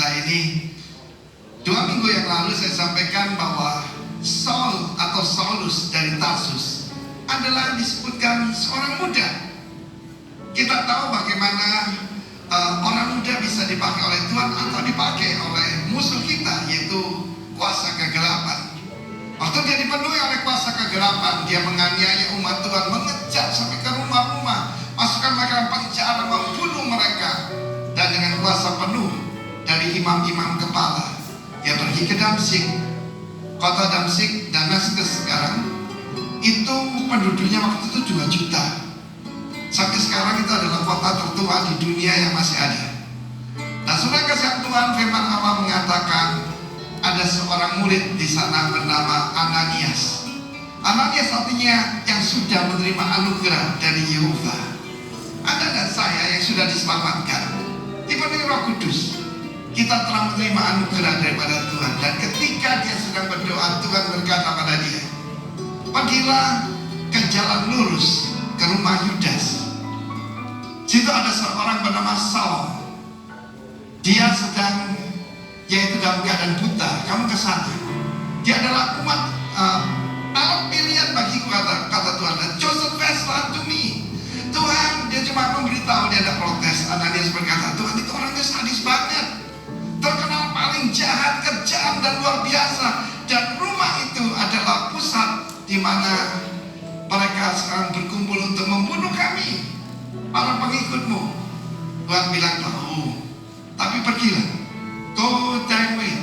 kita ini. 2 minggu yang lalu saya sampaikan bahwa Saul atau Saulus dari Tarsus adalah disebutkan seorang muda. Kita tahu bagaimana orang muda bisa dipakai oleh Tuhan atau dipakai oleh musuh kita, yaitu kuasa kegelapan. Waktu dia dipenuhi oleh kuasa kegelapan, dia menganiaya umat Tuhan, mengejar sampai ke rumah-rumah, masukkan mereka dalam penjara, membunuh mereka. Dan dengan kuasa penuh dari imam-imam kepala, dia pergi ke Damsyik. Kota Damsyik, Damaskus sekarang, itu penduduknya waktu itu 2 juta. Sampai sekarang itu adalah kota tertua di dunia yang masih ada. Nah, saudara kasih Tuhan, firman Allah mengatakan ada seorang murid di sana bernama Ananias. Ananias artinya yang sudah menerima anugerah dari Yehova. Anda dan saya yang sudah diselamatkan, dipenuhi Roh Kudus, kita telah menerima anugerah daripada Tuhan. Dan ketika dia sedang berdoa, Tuhan berkata pada dia, pergilah ke jalan lurus ke rumah Yudas. Situ ada seorang bernama Saul. Dia sedang, yaitu dalam keadaan buta. Kamu ke sana. Dia adalah umat alat pilihan bagiku, kata Tuhan. Dan chosen vessel unto me. Tuhan, dia cuma memberitahu, dia ada protes. Ananias berkata, Tuhan itu orangnya sadis banget, terkenal paling jahat, kejam dan luar biasa. Dan rumah itu adalah pusat di mana mereka sekarang berkumpul untuk membunuh kami, para pengikutmu. Tuhan bilang, tahu, tapi pergilah, go thy way.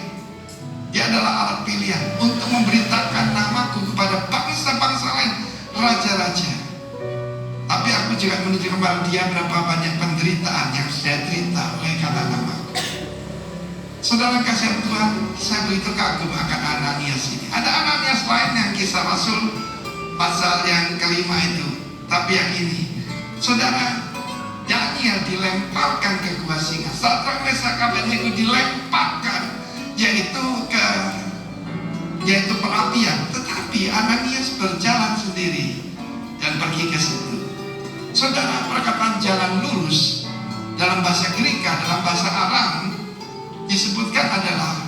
Dia adalah alat pilihan untuk memberitakan namaku kepada bangsa-bangsa lain, raja-raja. Tapi aku juga menunjukkan kepada dia berapa banyak penderitaan yang saya derita oleh karena namaku. Saudara kasih Tuhan, saya begitu kagum akan Ananias ini. Ada Ananias lain yang Kisah Rasul pasal yang kelima itu. Tapi yang ini, saudara, Daniel dilemparkan ke gua singa. Sadrak, Mesak, Abednego dilemparkan, yaitu perapian. Tetapi Ananias berjalan sendiri dan pergi ke situ. Saudara, perkataan jalan lurus dalam bahasa Greka, dalam bahasa Aram disebutkan adalah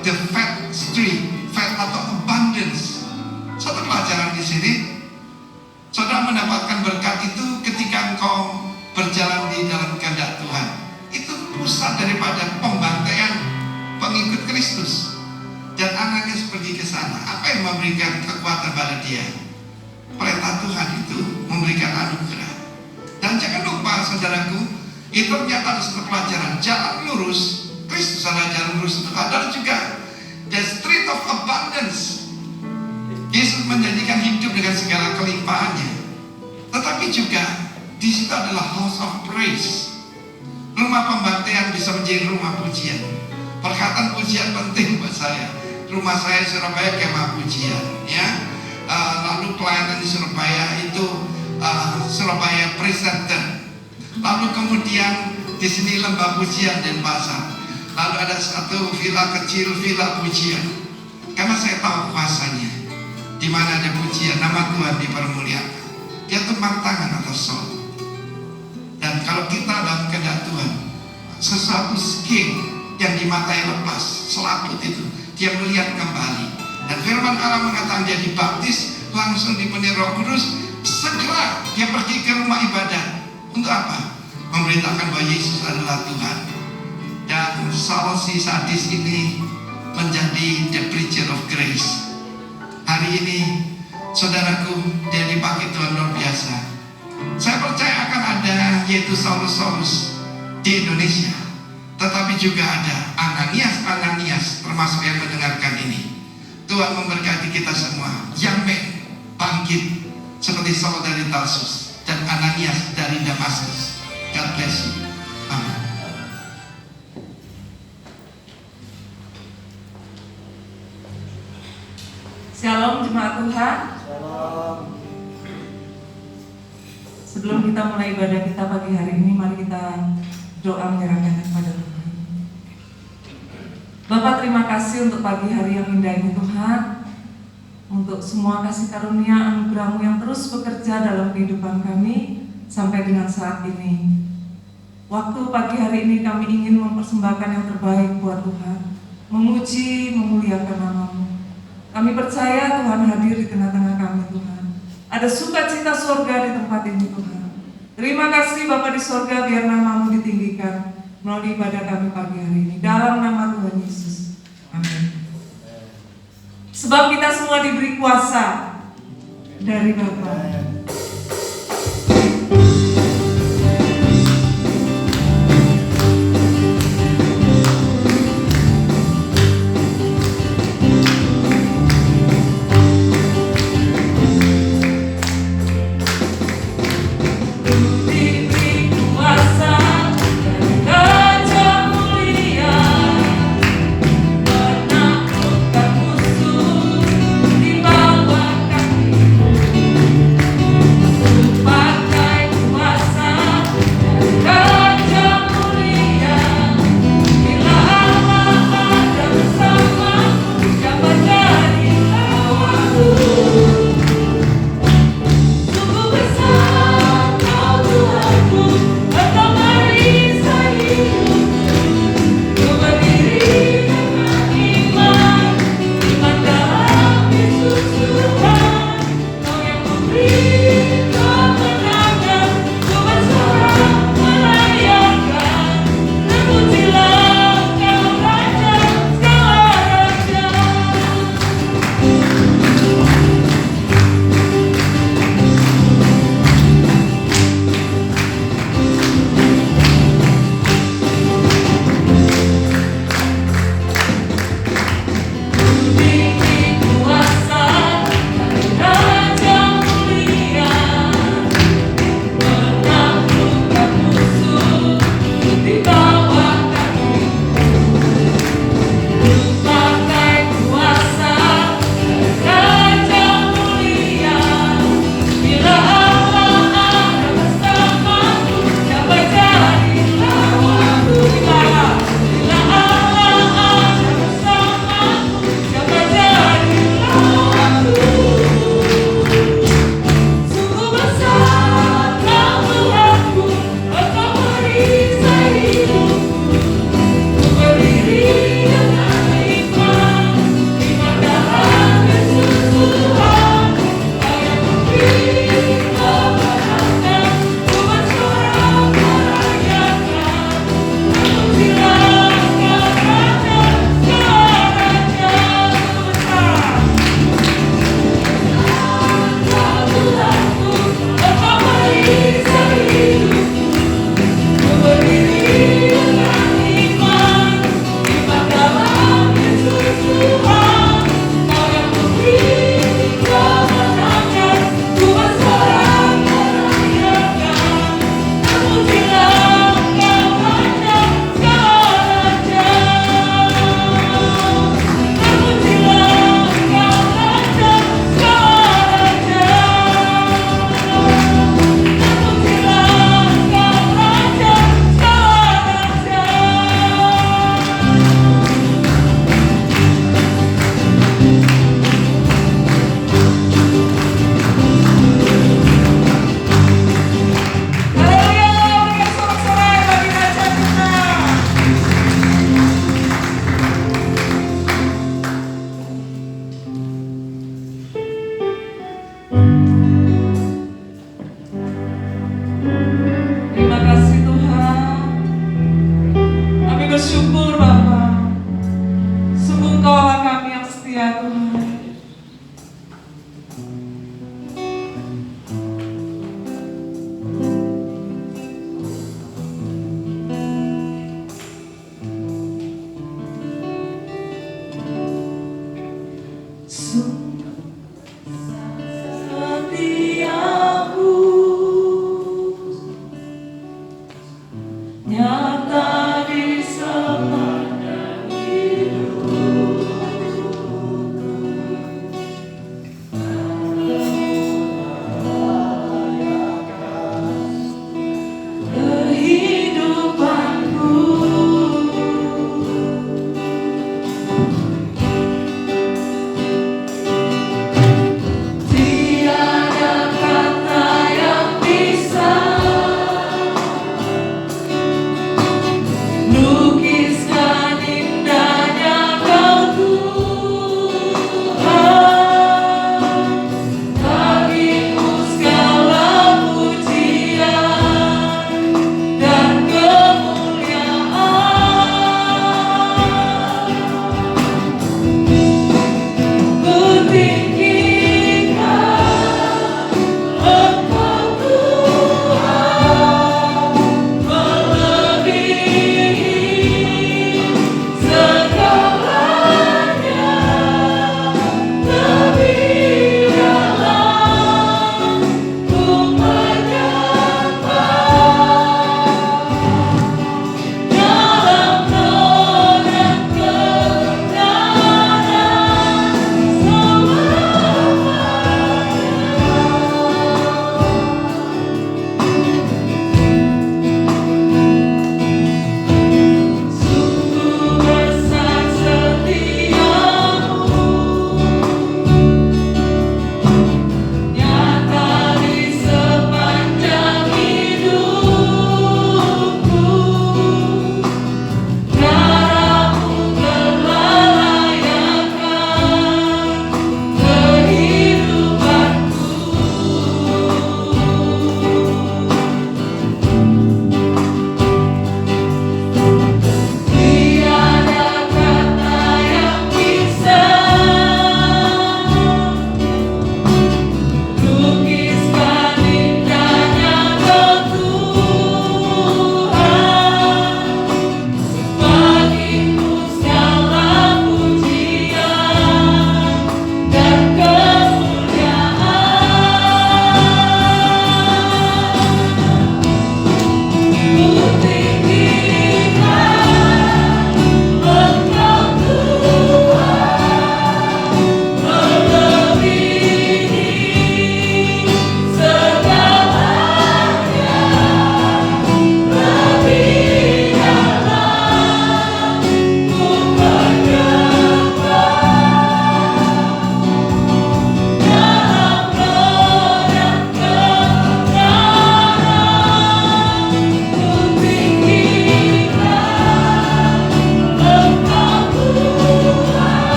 the fat street, fat atau abundance. Satu pelajaran di sini, saudara mendapatkan berkat itu ketika engkau berjalan di dalam kehendak Tuhan. Itu pusat daripada pembantaian pengikut Kristus. Dan Ananias pergi ke sana. Apa yang memberikan kekuatan pada dia? Perintah Tuhan itu memberikan anugerah. Dan jangan lupa, saudaraku, itu ternyata ada satu pelajaran. Jalan lurus, Kristus adalah jalan lurus itu adalah juga the street of abundance. Yesus menjanjikan hidup dengan segala kelimpahannya. Tetapi juga di situ adalah house of praise. Rumah pembantaian bisa menjadi rumah pujian. Perkataan pujian penting buat saya. Rumah saya Surabaya kemah pujian, ya. Lalu pelayanan di Surabaya itu Surabaya Presenter. Lalu kemudian di sini lembah pujian dan pasar. Lalu ada satu villa kecil, villa pujian. Karena saya tahu kuasanya. Di mana ada pujian, nama Tuhan dipermuliakan. Dia tumpang tangan atas Saul. Dan kalau kita dalam kehendak Tuhan, sesuatu skill yang dimatai lepas, selaput itu, dia melihat kembali. Dan firman Allah mengatakan dia dibaptis, langsung dipenuhi Roh Kudus, segera dia pergi ke rumah ibadat. Untuk apa? Memberitakan bahwa Yesus adalah Tuhan. Dan Saul si sadis ini menjadi the preacher of grace. Hari ini, saudaraku, dia dipakai Tuhan luar biasa. Saya percaya akan ada, yaitu Saulus-Saulus di Indonesia. Tetapi juga ada Ananias termasuk yang mendengarkan ini. Tuhan memberkati kita semua. Yang bangkit seperti Saul dari Tarsus dan Ananias dari Damaskus. God bless you. Amin. Shalom jemaat Tuhan. Shalom. Sebelum kita mulai ibadah kita pagi hari ini, mari kita doa menyerahkan kepada Tuhan. Bapak, terima kasih untuk pagi hari yang indah ini Tuhan, untuk semua kasih karunia anugerah-Mu yang terus bekerja dalam kehidupan kami sampai dengan saat ini. Waktu pagi hari ini kami ingin mempersembahkan yang terbaik buat Tuhan, memuji, memuliakan nama-Mu. Kami percaya Tuhan hadir di tengah-tengah kami, Tuhan. Ada sukacita surga di tempat ini, Tuhan. Terima kasih Bapa di surga, biar nama-Mu ditinggikan melalui ibadah kami pagi hari ini. Dalam nama Tuhan Yesus. Amin. Sebab kita semua diberi kuasa dari Bapa. Bersyukur Bapa, sungguh Engkaulah kami yang setia Tuhan.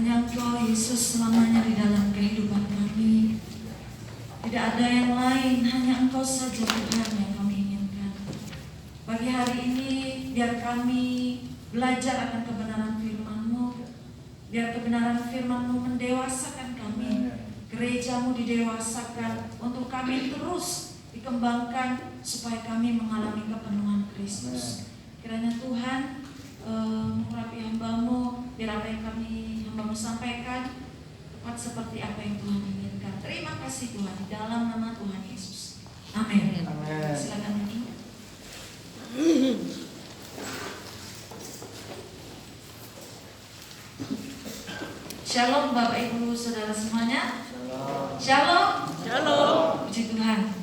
Hanya Engkau Yesus selamanya di dalam kehidupan kami. Tidak ada yang lain, hanya Engkau saja Tuhan yang kami inginkan. Pagi hari ini biar kami belajar akan kebenaran firman-Mu. Biar kebenaran firman-Mu mendewasakan kami. Gereja-Mu didewasakan untuk kami terus dikembangkan supaya kami mengalami kepenuhan Kristus. Kiranya Tuhan mengurapi hamba-Mu, biar apa yang hamba-Mu sampaikan tepat seperti apa yang Tuhan inginkan. Terima kasih Tuhan, di dalam nama Tuhan Yesus. Amin. Silakan Nini. Shalom Bapak Ibu Saudara semuanya. Shalom. Shalom. Puji Tuhan.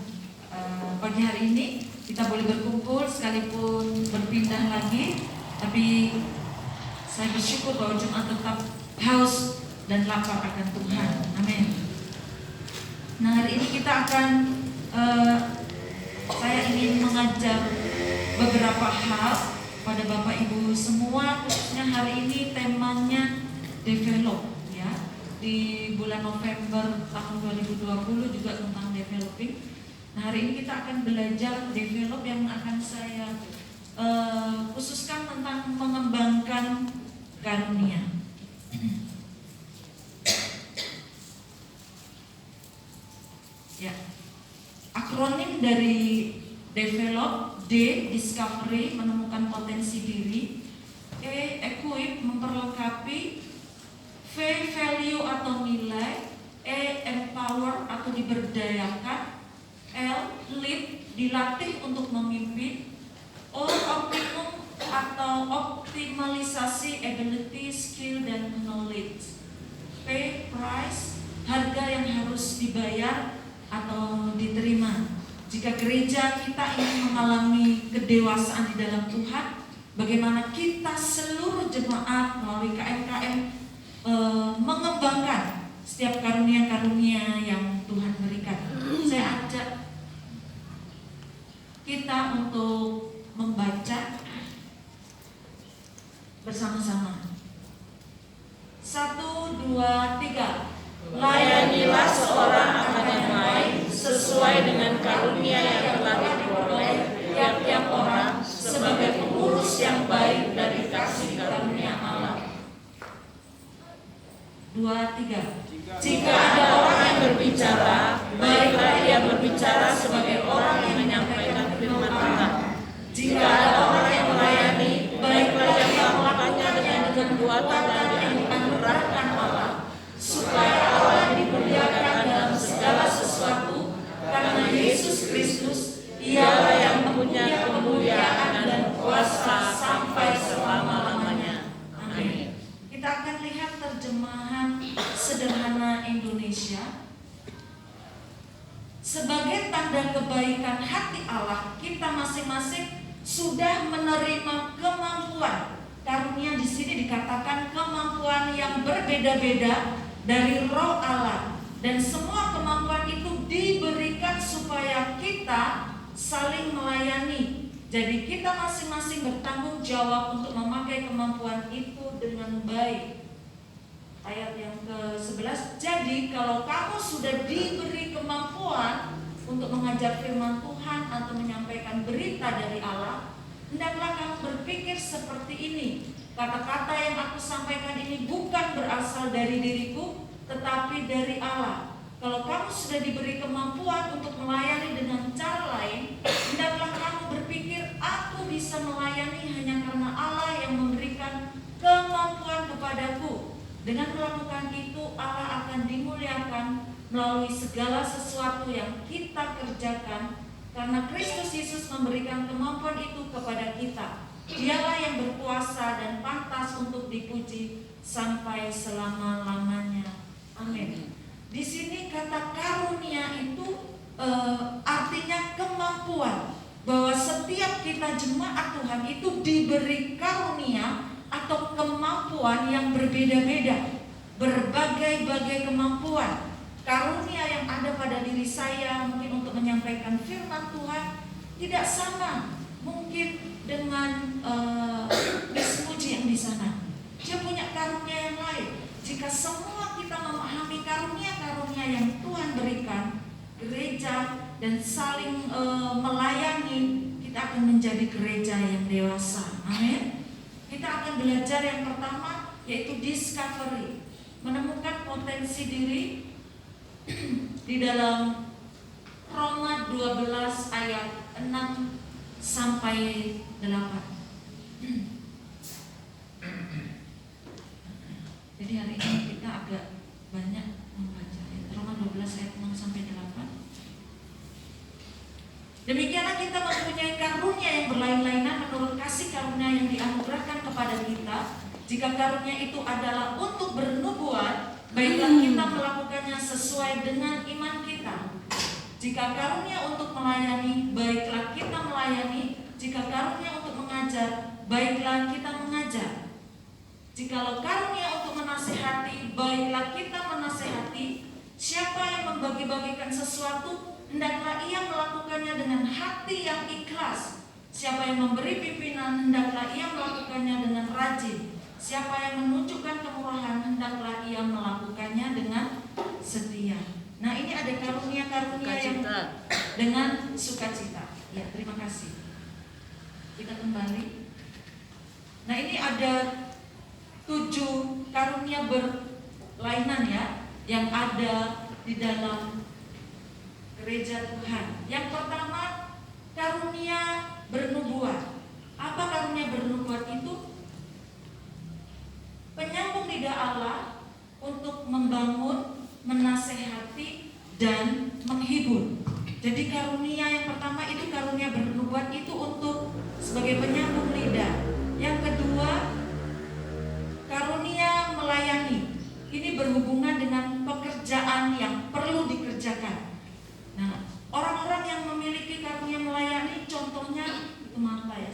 Pagi hari ini kita boleh berkumpul sekalipun berpindah lagi, tapi saya bersyukur bahwa Jumat tetap haus dan lapar akan Tuhan. Amin. Nah, hari ini kita akan saya ingin mengajar beberapa hal pada Bapak Ibu semua, khususnya hari ini temanya develop ya. Di bulan November tahun 2020 juga tentang developing. Nah, hari ini kita akan belajar develop yang akan saya khususkan tentang mengembangkan karunia. Ya, akronim dari develop, D, discovery, menemukan potensi diri, E, equip, memperlengkapi, V, value atau nilai, E, empower atau diberdayakan, L, lead, dilatih untuk memimpin, O, optimum atau optimalisasi ability, skill, dan knowledge, P, price, harga yang harus dibayar atau diterima. Jika gereja kita ingin mengalami kedewasaan di dalam Tuhan, bagaimana kita seluruh jemaat melalui KMKM mengembangkan setiap karunia-karunia yang Tuhan berikan. Saya ajak kita untuk membaca bersama-sama. 1, 2, 3. Layanilah seorang akan yang lain sesuai dengan karunia yang telah diperoleh tiap-tiap orang sebagai pengurus yang baik dari kasih karunia Allah. 2, 3. Jika ada orang yang berbicara, baiklah ia berbicara sebagai orang yang menyampaikan firman Allah. Jika ada orang yang melayani, baiklah ia melakukannya dengan kekuatan dan dengan anugerahkan Allah, supaya Allah dimuliakan dalam segala sesuatu, karena Yesus Kristus ialah yang mempunyai kemuliaan dan kuasa sampai selama-lamanya. Amin. Kita akan lihat terjemahan sederhana Indonesia. Sebagai tanda kebaikan hati Allah, kita masing-masing sudah menerima kemampuan. Karunia di sini dikatakan kemampuan yang berbeda-beda dari Roh Allah, dan semua kemampuan itu diberikan supaya kita saling melayani. Jadi kita masing-masing bertanggung jawab untuk memakai kemampuan itu dengan baik. Ayat yang ke-11. Jadi kalau kamu sudah diberi kemampuan untuk mengajar firman Tuhan atau menyampaikan berita dari Allah, hendaklah kamu berpikir seperti ini. Kata-kata yang aku sampaikan ini bukan berasal dari diriku, tetapi dari Allah. Kalau kamu sudah diberi kemampuan untuk melayani dengan cara lain, hendaklah kamu berpikir, aku bisa melayani hanya karena Allah yang memberikan kemampuan kepadaku. Dengan melakukan itu, Allah akan dimuliakan melalui segala sesuatu yang kita kerjakan, karena Kristus Yesus memberikan kemampuan itu kepada kita. Dialah yang berkuasa dan pantas untuk dipuji sampai selama-lamanya. Amin. Di sini kata karunia itu artinya kemampuan, bahwa setiap kita jemaat Tuhan itu diberi karunia atau kemampuan yang berbeda-beda, berbagai-bagai kemampuan. Karunia yang ada pada diri saya mungkin untuk menyampaikan firman Tuhan tidak sama mungkin dengan Bismuji yang di sana. Dia punya karunia yang lain. jika semua kita memahami karunia-karunia yang Tuhan berikan, gereja dan saling melayani, kita akan menjadi gereja yang dewasa. Amin. Kita akan belajar yang pertama, yaitu discovery, menemukan potensi diri di dalam Roma 12 ayat 6 sampai 8. Jadi hari ini kita agak banyak membaca Roma 12 ayat 6 sampai 8. Demikianlah kita mempunyai karunia yang berlain-lainan menurut kasih karunia yang dianugerahkan kepada kita. Jika karunia itu adalah untuk bernubuat, baiklah kita melakukannya sesuai dengan iman kita. Jika karunia untuk melayani, baiklah kita melayani. Jika karunia untuk mengajar, baiklah kita mengajar. Jikalau karunia untuk menasihati, baiklah kita menasihati. Siapa yang membagi-bagikan sesuatu, hendaklah ia melakukannya dengan hati yang ikhlas. Siapa yang memberi pimpinan, hendaklah ia melakukannya dengan rajin. Siapa yang menunjukkan kemurahan, hendaklah ia melakukannya dengan setia. Nah, ini ada karunia-karunia yang dengan sukacita. Ya, terima kasih. Kita kembali. Nah, ini ada 7 karunia berlainan ya, yang ada di dalam gereja Tuhan. Yang pertama, karunia bernubuat. Apa karunia bernubuat itu? Penyambung lidah Allah untuk membangun, menasehati, dan menghibur. Jadi karunia yang pertama itu karunia bernubuat itu untuk sebagai penyambung lidah. Yang kedua, karunia melayani. Ini berhubungan dengan pekerjaan yang perlu dikerjakan. Nah, orang-orang yang memiliki karunia melayani, contohnya itu Marta ya,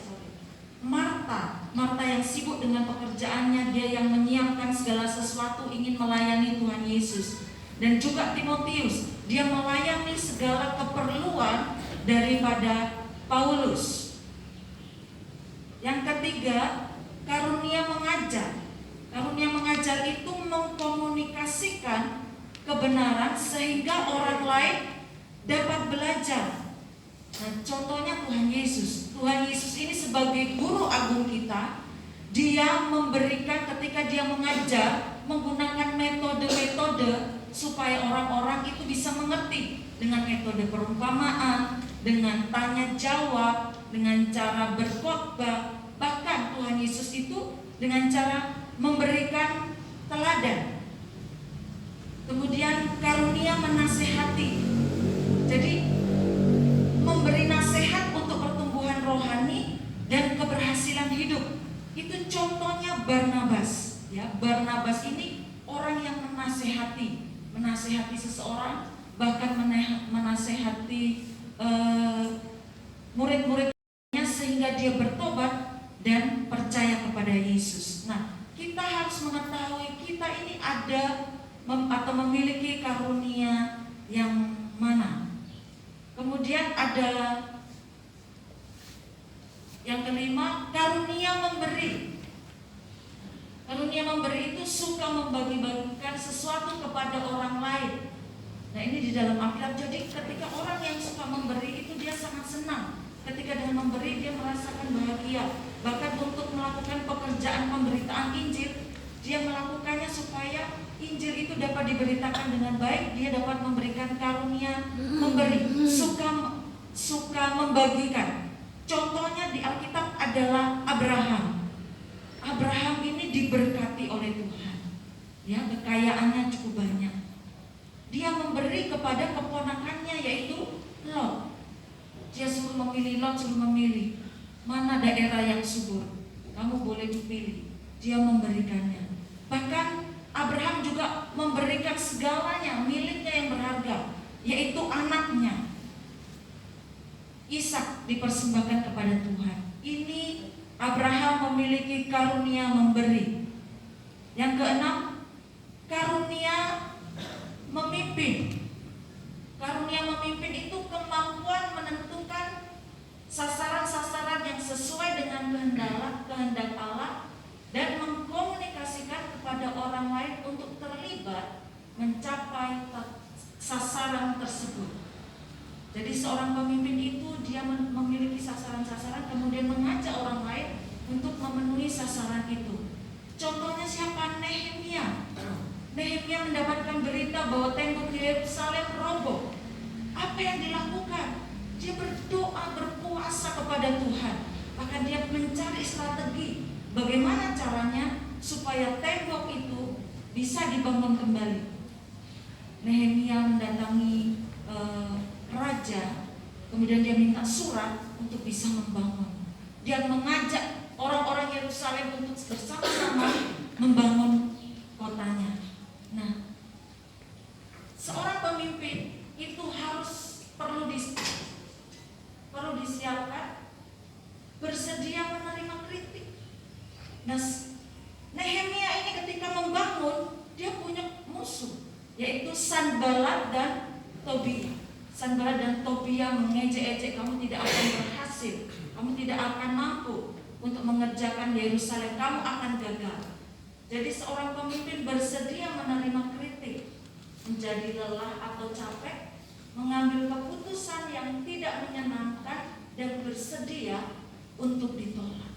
Marta yang sibuk dengan pekerjaannya, dia yang menyiapkan segala sesuatu ingin melayani Tuhan Yesus. Dan juga Timotius, dia melayani segala keperluan daripada Paulus. Yang ketiga, karunia mengajar. Karunia mengajar itu mengkomunikasikan kebenaran sehingga orang lain dapat belajar. Nah, contohnya Tuhan Yesus. Tuhan Yesus ini sebagai guru agung kita, dia memberikan ketika dia mengajar menggunakan metode-metode supaya orang-orang itu bisa mengerti dengan metode perumpamaan, dengan tanya jawab, dengan cara berkhotbah. Bahkan Tuhan Yesus itu dengan cara memberikan teladan. Kemudian karunia menasehati. Jadi memberi nasihat untuk pertumbuhan rohani dan keberhasilan hidup. Itu contohnya Barnabas. Ya, Barnabas ini orang yang menasehati seseorang, bahkan menasehati murid-muridnya sehingga dia bertobat dan percaya kepada Yesus. Nah, kita harus mengetahui kita ini ada atau memiliki karunia yang mana. Kemudian ada yang kelima, karunia memberi. Karunia memberi itu suka membagi-bagikan sesuatu kepada orang lain. Nah, ini di dalam Alkitab. Jadi ketika orang yang suka memberi itu dia sangat senang. Ketika dengan memberi dia merasakan bahagia. Bahkan untuk melakukan pekerjaan pemberitaan Injil, dia melakukannya supaya Injil itu dapat diberitakan dengan baik. Dia dapat memberikan karunia memberi, suka membagikan. Contohnya di Alkitab adalah Abraham. Abraham ini diberkati oleh Tuhan. Ya, kekayaannya cukup banyak. Dia memberi kepada keponakannya yaitu Lot. Dia suruh memilih, Lot suruh memilih mana daerah yang subur. Kamu boleh dipilih. Dia memberikannya. Bahkan Abraham juga memberikan segalanya, miliknya yang berharga, yaitu anaknya. Ishak dipersembahkan kepada Tuhan. Ini Abraham memiliki karunia memberi. Yang keenam, karunia memimpin. Karunia memimpin itu kemampuan menentukan sasaran-sasaran yang sesuai dengan kehendak Allah dan mengkomunikasikan kepada orang orang lain untuk terlibat mencapai sasaran tersebut. Jadi seorang pemimpin itu dia memiliki sasaran-sasaran, kemudian mengajak orang lain untuk memenuhi sasaran itu. Contohnya siapa? Nehemia. Nehemia mendapatkan berita bahwa tembok Yerusalem roboh. Apa yang dilakukan? Dia berdoa, berpuasa kepada Tuhan. Bahkan dia mencari strategi bagaimana caranya supaya tembok itu bisa dibangun kembali. Nehemia mendatangi raja, kemudian dia minta surat untuk bisa membangun. Dia mengajak orang-orang Yerusalem untuk bersama-sama membangun kotanya. Nah, seorang pemimpin itu perlu disiapkan, bersedia menerima kritik. Nah, Nehemia ini ketika membangun, dia punya musuh, yaitu Sanballat dan Tobia. Sanballat dan Tobia mengejek-ejek, kamu tidak akan berhasil, kamu tidak akan mampu untuk mengerjakan Yerusalem, kamu akan gagal. Jadi seorang pemimpin bersedia menerima kritik, menjadi lelah atau capek, mengambil keputusan yang tidak menyenangkan dan bersedia untuk ditolak.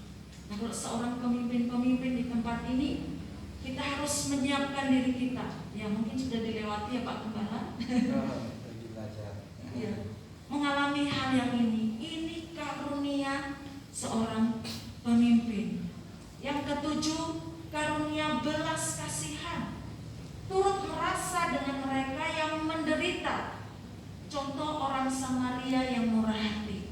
Nah, kalau seorang pemimpin di tempat ini, kita harus menyiapkan diri kita. Ya, mungkin sudah dilewati ya Pak Gembala. Ya, mengalami hal yang ini karunia seorang pemimpin. Yang ketujuh, karunia belas kasihan, turut merasa dengan mereka yang menderita. Contoh orang Samaria yang murah hati,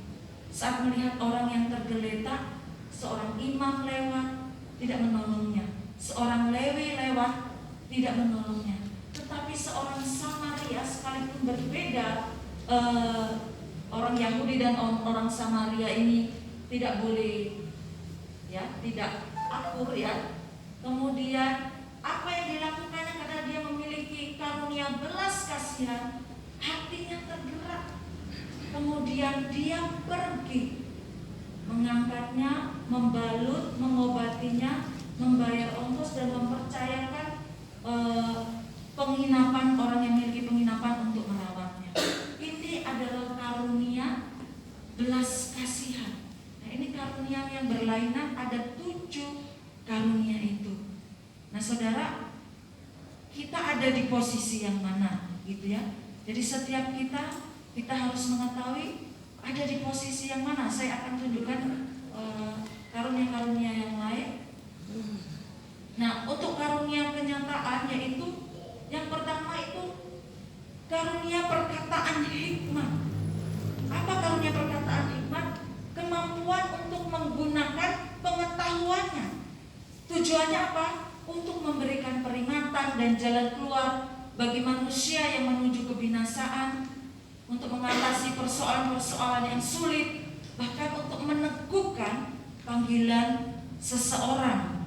saat melihat orang yang tergeletak, seorang imam lewat tidak menolongnya, seorang Lewi lewat tidak menolongnya. Tetapi seorang Samaria, sekalipun berbeda, orang Yahudi dan orang Samaria ini tidak boleh, ya, tidak akur, ya. Kemudian apa yang dilakukannya karena dia memiliki karunia belas kasihan, hatinya tergerak. Kemudian dia pergi mengangkatnya, membalut, mengobatinya, membayar ongkos dan mempercayakan penginapan, orang yang memiliki penginapan untuk merawatnya. Ini adalah karunia belas kasihan. Nah, ini karunia yang berlainan, ada 7 karunia itu. Nah, saudara, kita ada di posisi yang mana, gitu ya. Jadi setiap kita harus mengetahui ada di posisi yang mana. Saya akan tunjukkan karunia-karunia yang lain. Nah, untuk karunia kenyataan, yaitu yang pertama itu karunia perkataan hikmat. Apa karunia perkataan hikmat? Kemampuan untuk menggunakan pengetahuannya. Tujuannya apa? Untuk memberikan peringatan dan jalan keluar bagi manusia yang menuju kebinasaan, untuk mengatasi persoalan-persoalan yang sulit, bahkan untuk meneguhkan panggilan seseorang.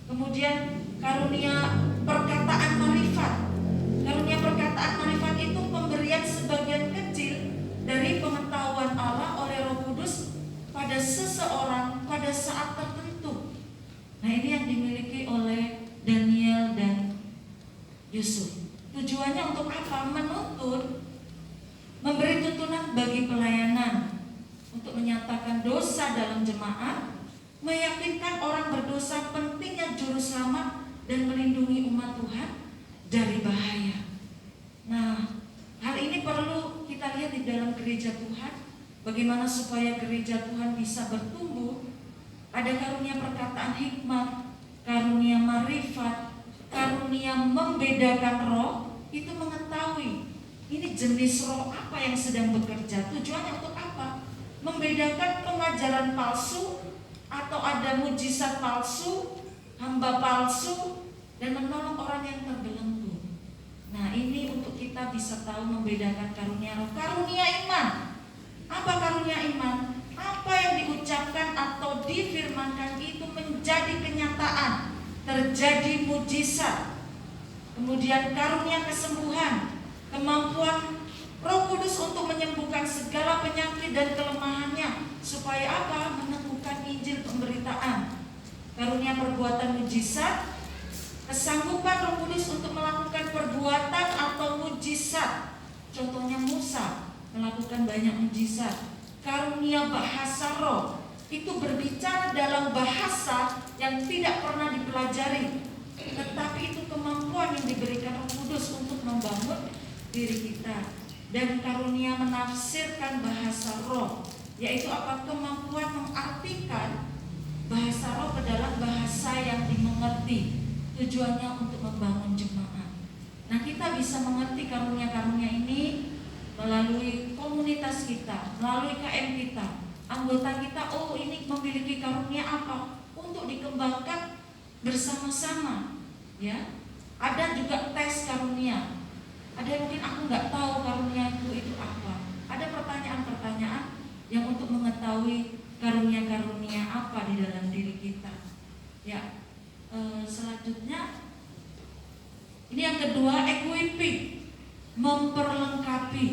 Kemudian karunia perkataan marifat. Karunia perkataan marifat itu pemberian sebagian kecil dari pengetahuan Allah oleh Roh Kudus pada seseorang pada saat tertentu. Nah, ini yang dimiliki oleh Daniel dan Yusuf. Tujuannya untuk apa? Menuntun, memberi tuntunan bagi pelayanan, untuk menyatakan dosa dalam jemaat, meyakinkan orang berdosa pentingnya juru selamat dan melindungi umat Tuhan dari bahaya. Nah, hal ini perlu kita lihat di dalam gereja Tuhan, bagaimana supaya gereja Tuhan bisa bertumbuh. Ada karunia perkataan hikmat, karunia marifat, karunia membedakan roh, itu mengetahui ini jenis roh apa yang sedang bekerja. Tujuannya untuk apa? Membedakan pengajaran palsu atau ada mujizat palsu, hamba palsu, dan menolong orang yang terbelenggu. Nah, ini untuk kita bisa tahu membedakan karunia roh. Karunia iman. Apa karunia iman? Apa yang diucapkan atau difirmankan itu menjadi kenyataan, terjadi mujizat. Kemudian karunia kesembuhan, kemampuan Roh Kudus untuk menyembuhkan segala penyakit dan kelemahannya, supaya apa? Meneguhkan Injil pemberitaan. Karunia perbuatan mujizat, Kesanggupan Roh Kudus untuk melakukan perbuatan atau mujizat. Contohnya Musa melakukan banyak mujizat. Karunia bahasa roh, itu berbicara dalam bahasa yang tidak pernah dipelajari, tetapi itu kemampuan yang diberikan Roh Kudus untuk membangun diri kita. Dan karunia menafsirkan bahasa roh, yaitu apa? Kemampuan mengartikan bahasa roh ke dalam bahasa yang dimengerti. Tujuannya untuk membangun jemaat. Nah, kita bisa mengerti karunia-karunia ini melalui komunitas kita, melalui KM kita, anggota kita. Oh, ini memiliki karunia apa? Untuk dikembangkan bersama-sama. Ya, ada juga tes karunia. Ada yang mungkin aku nggak tahu karunia itu apa. Ada pertanyaan-pertanyaan yang untuk mengetahui karunia-karunia apa di dalam diri kita. Ya. Selanjutnya, ini yang kedua, equipping, memperlengkapi.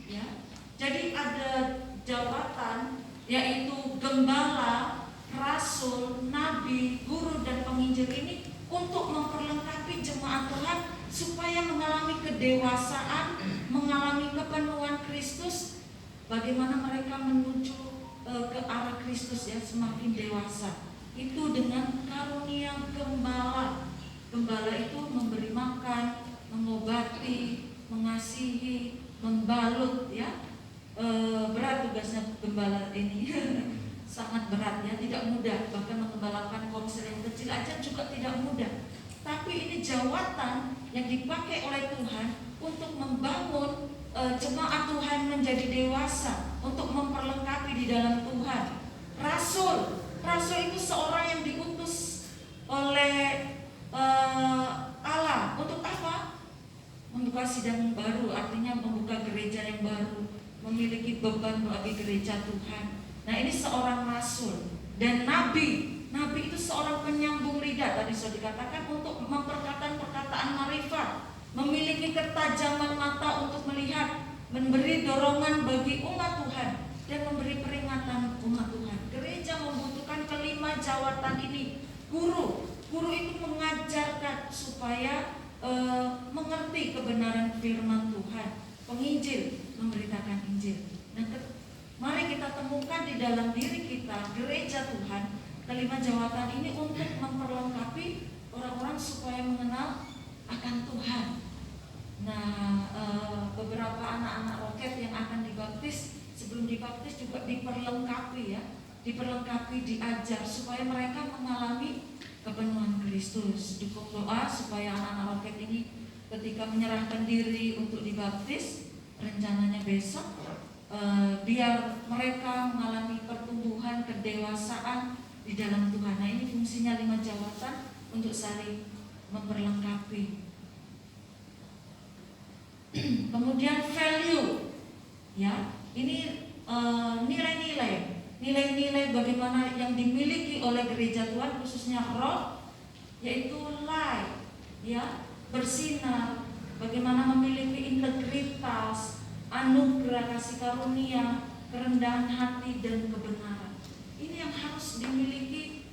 Ya, jadi ada jabatan yaitu gembala, rasul, nabi, guru dan penginjil ini untuk memperlengkapi jemaat Tuhan supaya mengalami kedewasaan, mengalami kepenuhan Kristus. Bagaimana mereka menuju ke arah Kristus ya, semakin dewasa. Itu dengan karunia gembala. Gembala itu memberi makan, mengobati, mengasihi, membalut ya. Berat tugasnya gembala ini. Sangat berat ya, tidak mudah. Bahkan mengembalakan komsel yang kecil aja juga tidak mudah. Tapi ini jawatan yang dipakai oleh Tuhan untuk membangun jemaat Tuhan menjadi dewasa, untuk memperlengkapi di dalam Tuhan. Rasul itu seorang yang diutus oleh Allah untuk apa? Membuka sidang baru, artinya membuka gereja yang baru, memiliki beban bagi gereja Tuhan. Nah, ini seorang rasul. Dan nabi itu seorang penyambung lidah, tadi sudah dikatakan, untuk memperkatakan perkataan marifat, memiliki ketajaman mata untuk melihat, memberi dorongan bagi umat Tuhan, dan memberi peringatan umat Tuhan. Gereja membutuhkan kelima jawatan ini. Guru itu mengajarkan supaya mengerti kebenaran firman Tuhan. Penginjil memberitakan Injil. Nah, mari kita temukan di dalam diri kita, gereja Tuhan, kelima jawatan ini untuk memperlengkapi orang-orang supaya mengenal akan Tuhan. Nah, beberapa anak-anak roket yang akan dibaptis, sebelum dibaptis juga diperlengkapi ya, diajar supaya mereka mengalami kepenuhan Kristus. Dukung doa supaya anak-anak roket ini ketika menyerahkan diri untuk dibaptis, rencananya besok, biar mereka mengalami pertumbuhan, kedewasaan di dalam Tuhan. Nah, ini fungsinya 5 jawatan untuk saling memperlengkapi. Kemudian value, ya, ini nilai-nilai bagaimana yang dimiliki oleh gereja Tuhan, khususnya roh, yaitu light, ya, bersinar, bagaimana memiliki integritas, anugerah, kasih karunia, kerendahan hati dan kebenaran. Ini yang harus dimiliki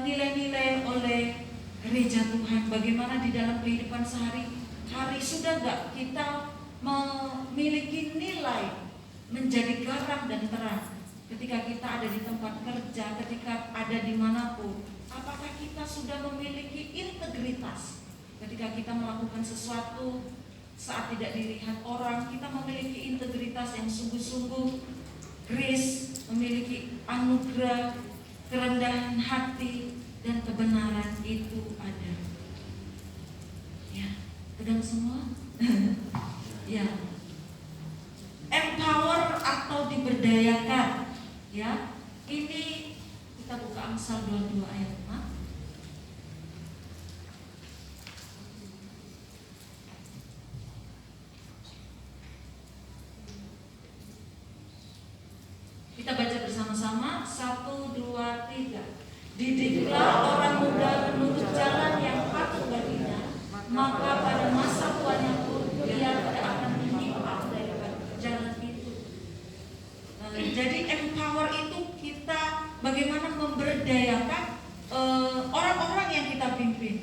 nilai-nilai oleh gereja Tuhan. Bagaimana di dalam kehidupan sehari-hari, sudah gak kita memiliki nilai menjadi garam dan terang ketika kita ada di tempat kerja, ketika ada dimanapun? Apakah kita sudah memiliki integritas ketika kita melakukan sesuatu saat tidak dilihat orang? Kita memiliki integritas yang sungguh-sungguh, grace, memiliki anugerah, kerendahan hati dan kebenaran itu ada. Ya, pegang semua. Ya, empower atau diberdayakan. Ya, ini kita buka Amsal 22 ayat 6. Kita baca bersama-sama, 1, 2, 3. Didiklah orang muda menurut jalan yang patut baginya, maka pada masa tuanya pun ia tidak akan menyimpang dari jalan itu. Jadi empower itu kita bagaimana memberdayakan orang-orang yang kita pimpin.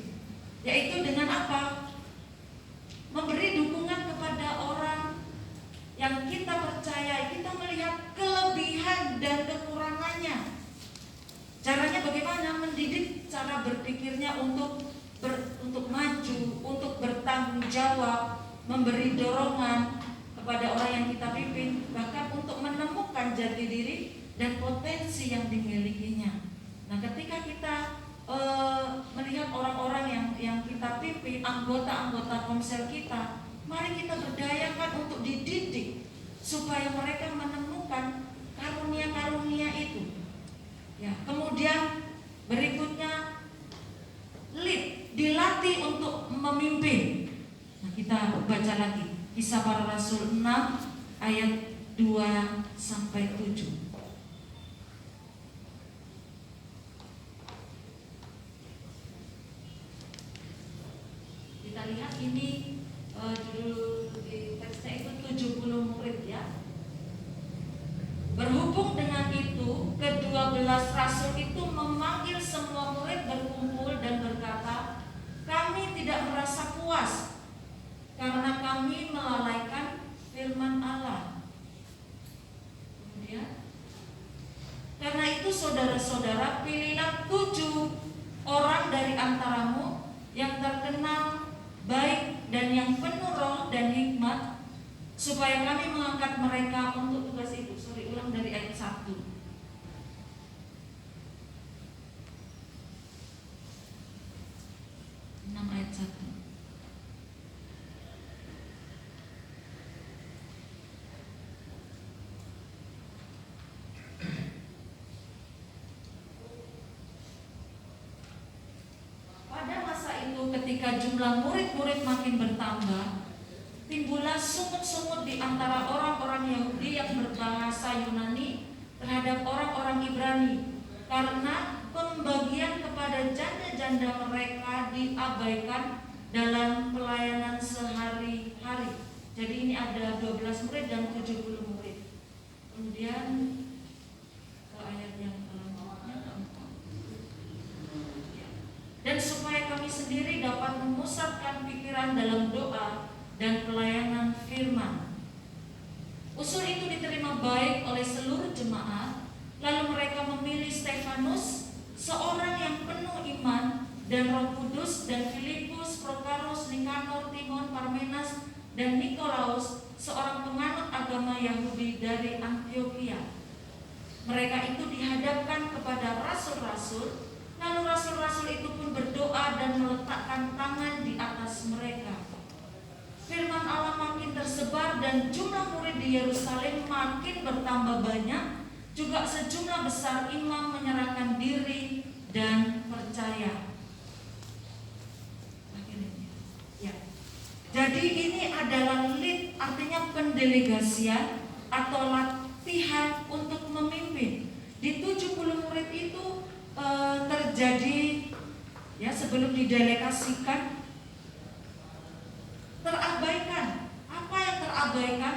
Yaitu dengan apa? Memberi dukungan kepada orang yang kita percaya, kita melihat kelebihan dan kekurangannya. Caranya bagaimana? Mendidik cara berpikirnya untuk maju, untuk bertanggung jawab, memberi dorongan kepada orang yang kita pimpin, bahkan untuk menemukan jati diri dan potensi yang dimilikinya. Nah, ketika kita melihat orang-orang yang kita pimpin, anggota-anggota komsel kita, mari kita berdayakan untuk dididik supaya mereka menemukan karunia-karunia itu. Ya, kemudian berikutnya dilatih untuk memimpin. Nah, kita baca lagi Kisah Para Rasul 6 ayat 2 sampai 7. Kita lihat ini judul di teksnya itu 70 murid ya. Berhubung dengan itu, ke-12 rasul itu memanggil semua murid berkumpul dan berkata, "Kami tidak merasa puas karena kami melalaikan firman Allah." Kemudian, karena itu saudara-saudara, pilihlah 7 orang dari antaramu yang terkenal baik dan yang penuh roh dan hikmat, supaya kami mengangkat mereka untuk tugas itu. Ulang dari ayat 1. 6 ayat 1. Pada masa itu ketika jumlah murid-murid makin bertambah, timbullah sungut-sungut di antara orang-orang Yahudi yang berbahasa Yunani terhadap orang-orang Ibrani, karena pembagian kepada janda-janda mereka diabaikan dalam pelayanan sehari-hari. Jadi ini ada 12 murid dan 70 murid. Kemudian ke ayat yang keempat. Dan supaya kami sendiri dapat memusatkan pikiran dalam doa dan pelayanan firman. Usul itu diterima baik oleh seluruh jemaat. Lalu mereka memilih Stefanus, seorang yang penuh iman dan Roh Kudus, dan Filipus, Prokarus, Nikanor, Timon, Parmenas, dan Nikolaus, seorang penganut agama Yahudi dari Antioquia. Mereka itu dihadapkan kepada rasul-rasul. Lalu rasul-rasul itu pun berdoa dan meletakkan tangan di atas mereka. Firman Allah makin tersebar dan jumlah murid di Yerusalem makin bertambah banyak. Juga sejumlah besar imam menyerahkan diri dan percaya. Ya. Jadi ini adalah lead, artinya pendelegasian atau latihan untuk memimpin. Di 70 murid itu terjadi ya, sebelum didelegasikan terabaikan. Apa yang terabaikan?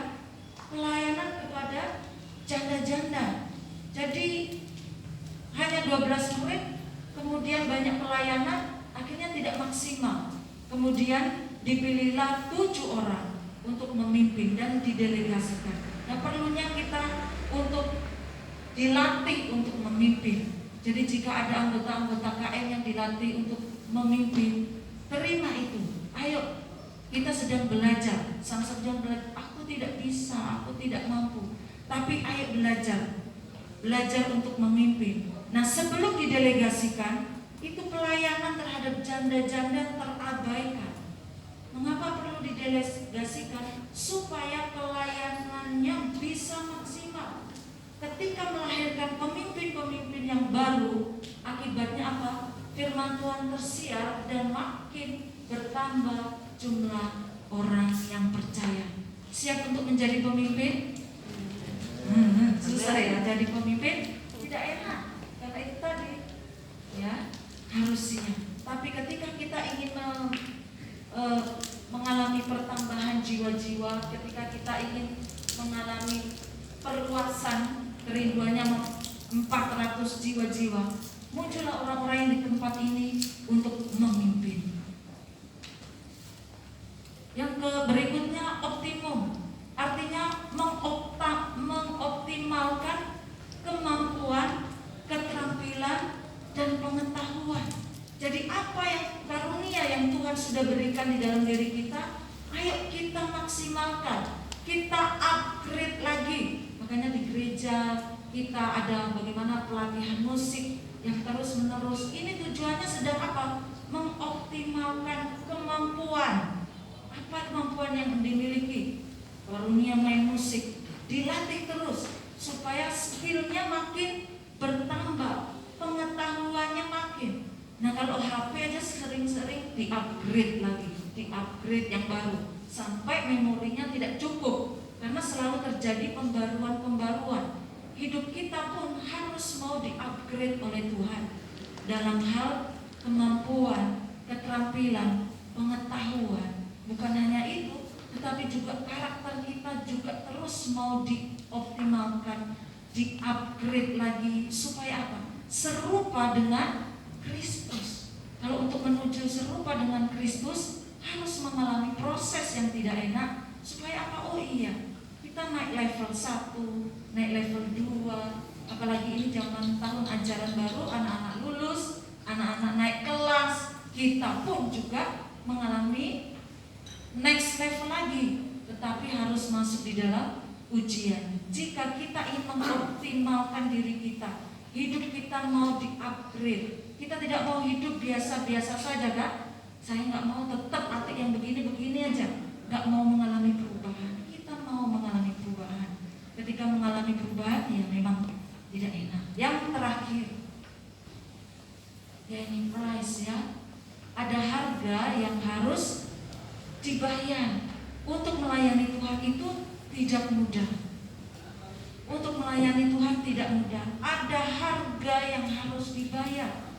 Pelayanan kepada janda-janda. Jadi hanya 12 murid, kemudian banyak pelayanan, akhirnya tidak maksimal. Kemudian dipilihlah 7 orang untuk memimpin dan didelegasikan. Nah, perlunya kita untuk dilatih untuk memimpin. Jadi jika ada anggota-anggota KM yang dilatih untuk memimpin, terima itu. Ayo, kita sedang belajar, sama-sama sedang belajar. Aku tidak bisa, aku tidak mampu. Tapi ayo belajar untuk memimpin. Nah, sebelum didelegasikan, itu pelayanan terhadap janda-janda terabaikan. Mengapa perlu didelegasikan? Supaya pelayanannya bisa maksimal. Ketika melahirkan pemimpin-pemimpin yang baru, akibatnya apa? Firman Tuhan tersiar dan makin bertambah jumlah orang yang percaya. Siap untuk menjadi pemimpin? Susah ya, jadi pemimpin tidak enak. Karena itu tadi ya, harus siap. Tapi ketika kita ingin mengalami pertambahan jiwa-jiwa, ketika kita ingin mengalami perluasan kerinduannya 400 jiwa-jiwa, muncullah orang-orang yang di tempat ini untuk memimpin. Tuhan sudah berikan di dalam diri kita, ayo kita maksimalkan, kita upgrade lagi. Makanya di gereja kita ada bagaimana pelatihan musik yang terus menerus. Ini tujuannya sedang apa? Mengoptimalkan kemampuan. Apa kemampuan yang dimiliki? Karunia main musik dilatih terus supaya skillnya makin bertambah, pengetahuannya makin. Nah kalau HP aja sering-sering di-upgrade lagi, di-upgrade yang baru, sampai memorinya tidak cukup, karena selalu terjadi pembaruan-pembaruan. Hidup kita pun harus mau di-upgrade oleh Tuhan dalam hal kemampuan, keterampilan, pengetahuan. Bukan hanya itu, tetapi juga karakter kita juga terus mau dioptimalkan, di-upgrade lagi, supaya apa? Serupa dengan Kristus. Kalau untuk menuju serupa dengan Kristus harus mengalami proses yang tidak enak. Supaya apa? Oh iya, kita naik level 1, naik level 2. Apalagi ini zaman tahun ajaran baru, anak-anak lulus, anak-anak naik kelas, kita pun juga mengalami next level lagi. Tetapi harus masuk di dalam ujian. Jika kita ingin mengoptimalkan diri kita, hidup kita mau di-upgrade, kita tidak mau hidup biasa-biasa saja, kan? Saya nggak mau tetap hati yang begini-begini aja, nggak mau mengalami perubahan. Kita mau mengalami perubahan. Ketika mengalami perubahan, ya memang tidak enak. Yang terakhir, ya ini price ya, ada harga yang harus dibayar. Untuk melayani Tuhan itu tidak mudah. Untuk melayani Tuhan tidak mudah. Ada harga yang harus dibayar.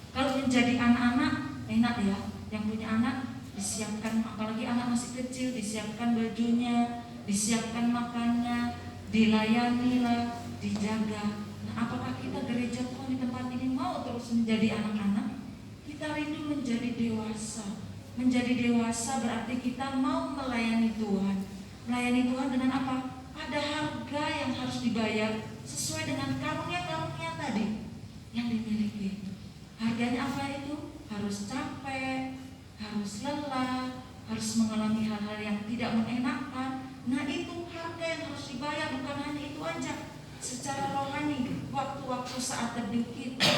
Kalau menjadi anak-anak enak ya, yang punya anak disiapkan, apalagi anak masih kecil, disiapkan bajunya, disiapkan makannya, dilayani lah, dijaga. Nah, apakah kita gereja Tuhan di tempat ini mau terus menjadi anak-anak? Kita rindu menjadi dewasa. Menjadi dewasa berarti kita mau melayani Tuhan. Melayani Tuhan dengan apa? Ada harga yang harus dibayar sesuai dengan karunia-karunia tadi yang dimiliki. Harganya apa itu? Harus capek, harus lelah, harus mengalami hal-hal yang tidak mengenakan. Nah itu harga yang harus dibayar. Bukan hanya itu aja, secara rohani, waktu-waktu saat teduh kita,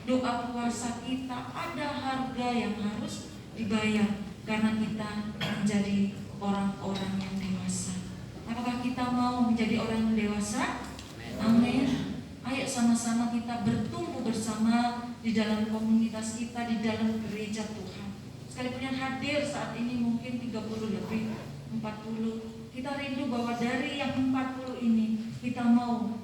doa puasa kita, ada harga yang harus dibayar karena kita menjadi orang-orang yang dewasa. Apakah kita mau menjadi orang yang dewasa? Amin. Ayo sama-sama kita bertumbuh bersama di dalam komunitas kita, di dalam gereja Tuhan. Sekalipun yang hadir saat ini mungkin 30 lebih, 40. Kita rindu bahwa dari yang 40 ini kita mau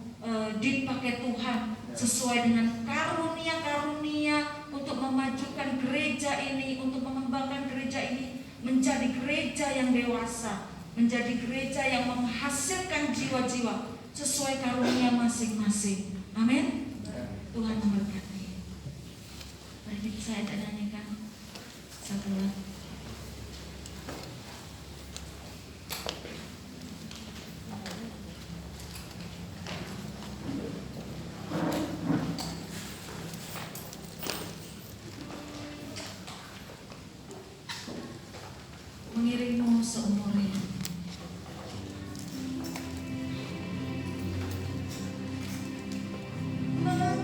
dipakai Tuhan sesuai dengan karunia-karunia untuk memajukan gereja ini, untuk mengembangkan gereja ini menjadi gereja yang dewasa, menjadi gereja yang menghasilkan jiwa-jiwa sesuai karunia masing-masing. Amin. Tuhan memberkati. Mari saya nyanyikan satu lagu. Mengiringmu seumur hidup. Kehendakmu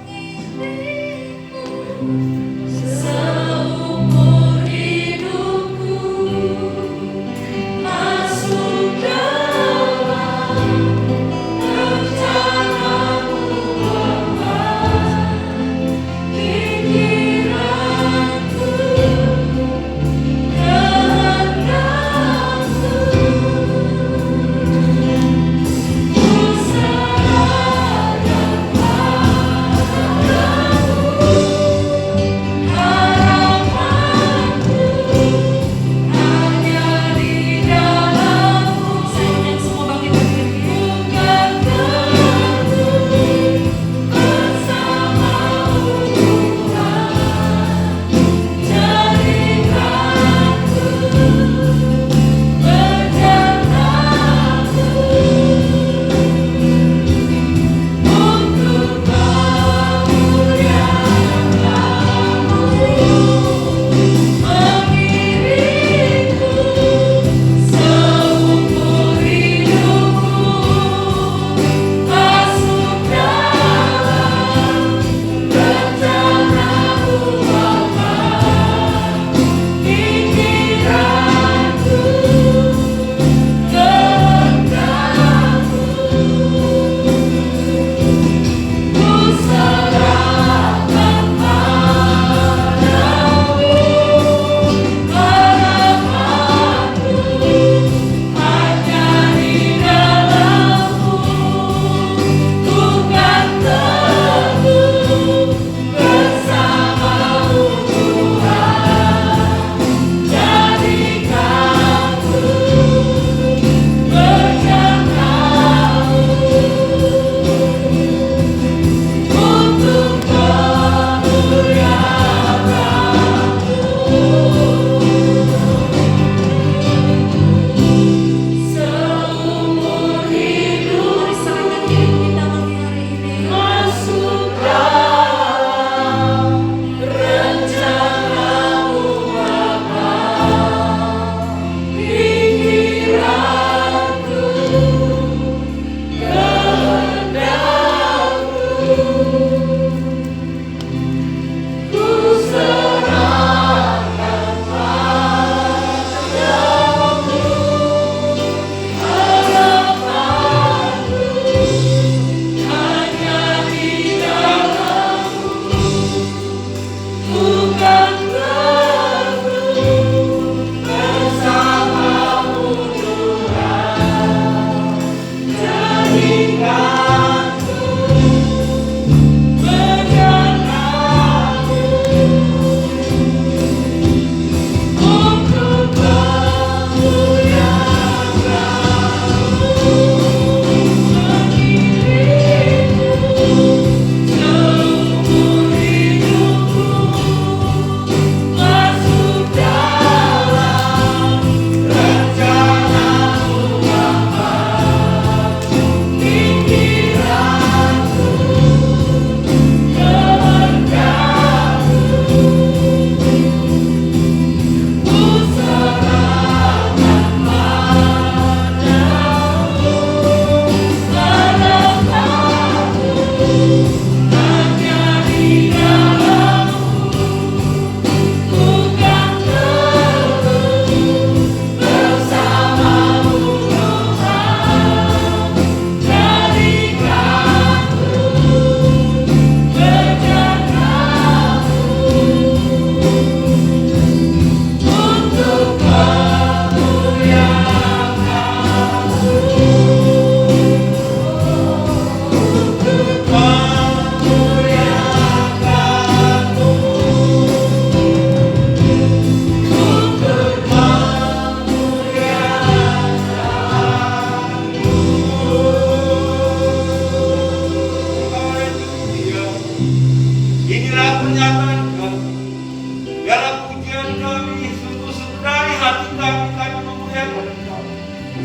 kami memuliakan Engkau.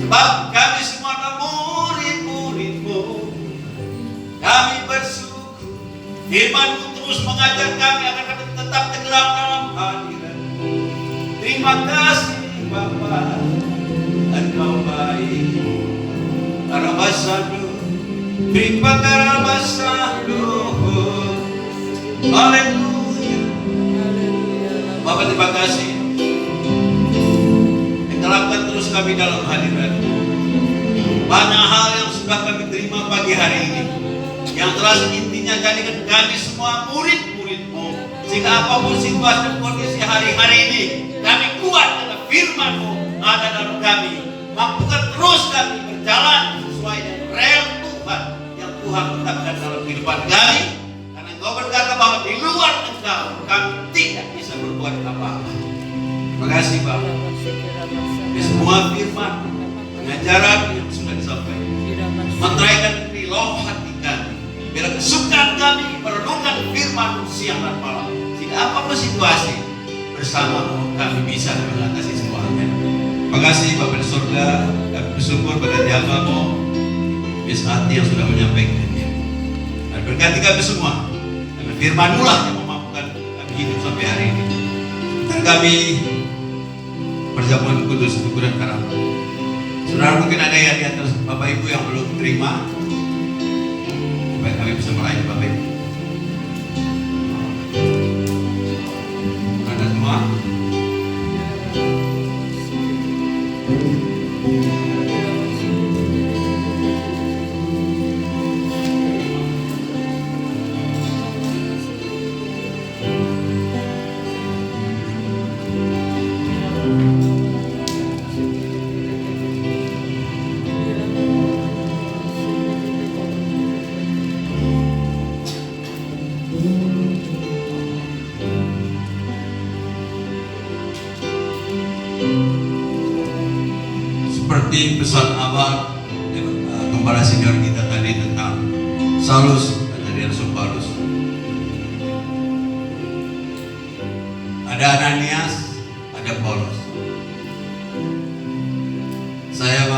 Sebab kami semua adalah murid-murid-Mu. Kami bersyukur firman-Mu terus mengajar kami agar kami tetap tenggelam dalam hadirat-Mu. Terima kasih Bapa, Engkau baik. Karabasadu, terima karabasadu. Haleluya. Bapak terima kasih. Terapkan terus kami dalam hadirat. Banyak hal yang sudah kami terima pagi hari ini, yang telah intinya jadikan kami semua murid-murid-Mu, sehingga apapun situasi dan kondisi hari-hari ini, kami kuat dengan firman-Mu ada dalam kami. Mampukan terus kami berjalan sesuai dengan rel Tuhan yang Tuhan tetapkan dalam kehidupan kami. Karena Engkau berkata bahwa di luar Engkau kami tidak bisa berbuat apa-apa. Terima kasih Bapak. Di semua firman, pengajaran yang sudah disampaikan, menteraikan di loh hati kami. Biar kesukaan kami merenungkan firman siang dan malam. Sehingga apapun situasi, bersama-Mu kami bisa mengatasi semuanya. Terima kasih Bapak di surga. Kami bersyukur pada jamaah-Mu, bis hati yang sudah menyampaikannya. Dan berkati kami semua. Karena firman-Mu lah yang memampukan kami hidup sampai hari ini. Dan kami perjamuan kudus syukur dan karam. Saudara mungkin ada yang di atas Bapak Ibu yang belum terima, supaya kami bisa melayani Bapak Ibu. Ada semua? Seperti pesan Abah Gembala senior kita tadi tentang Saulus dan Rasul Paulus. Ada Ananias, ada Paulus. Saya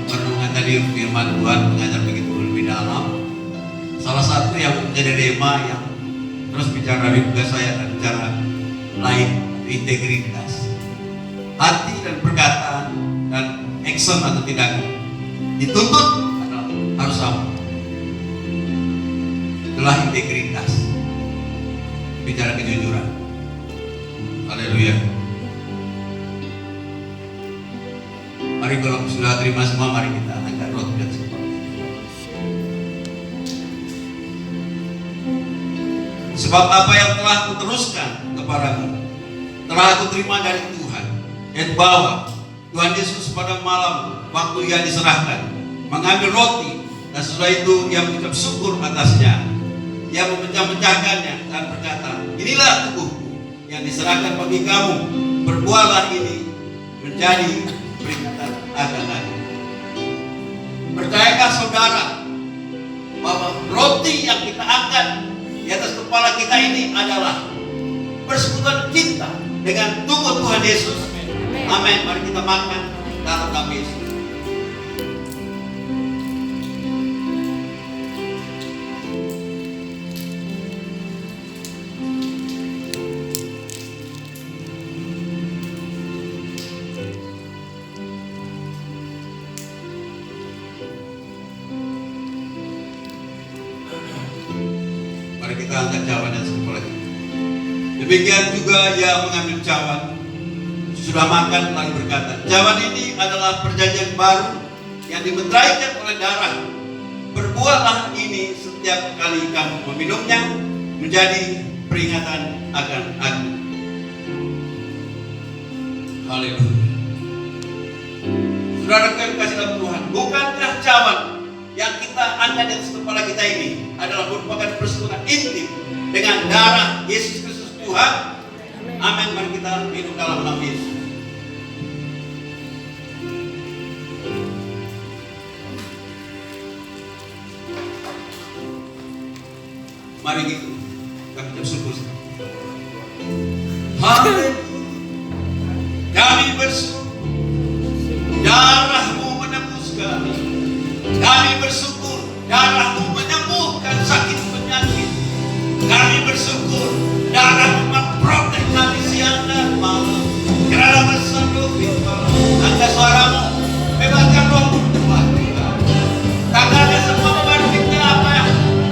merenungkan tadi firman Tuhan mengajar begitu lebih dalam. Salah satu yang menjadi tema yang terus bicara di tugas saya dan bicara lain, integritas, hati dan perkataan dan action atau tindakan dituntut adalah harus sama. Itulah integritas, bicara kejujuran. Haleluya. Mari kalau sudah terima semua, mari kita angkat roti dan semua. Sebab apa yang telah kuteruskan kepadamu telah aku terima dari Tuhan, yaitu bahwa Tuhan Yesus pada malam waktu Ia diserahkan mengambil roti, dan setelah itu Ia mengucap syukur atasnya. Ia memecah-mecahkannya dan berkata, inilah tubuhku yang diserahkan bagi kamu, berbuatlah ini menjadi peringatan akan aku. Percayakah saudara bahwa roti yang kita angkat di atas kepala kita ini adalah persekutuan kita dengan tubuh Tuhan Yesus. Amin. Mari kita makan dalam nama Yesus. Mari kita angkat cawan dan sekepala kita. Demikian juga Ia mengambil cawan sudah makan lalu berkata, cawan ini adalah perjanjian baru yang dimeteraikan oleh darah. Berbuatlah ini setiap kali kamu meminumnya menjadi peringatan akan aku. Haleluya. Saudara yang kasih dalam Tuhan, bukankah cawan yang kita angkat di atas kepala kita ini adalah merupakan persekutuan intim dengan darah Yesus Kristus Tuhan? Amin. Mari kita minum dalam nama Yesus. Mari kita ucap syukur. Haleluya. Kami bersyukur darah-Mu menebus kami. Kami bersyukur darah-Mu menyembuhkan sakit penyakit. Kami bersyukur darah-Mu memprotek kami siang dan malam. Kerana berseru angkat suaramu, bebaskan roh Tuhan. Tangankan semua beban kita apa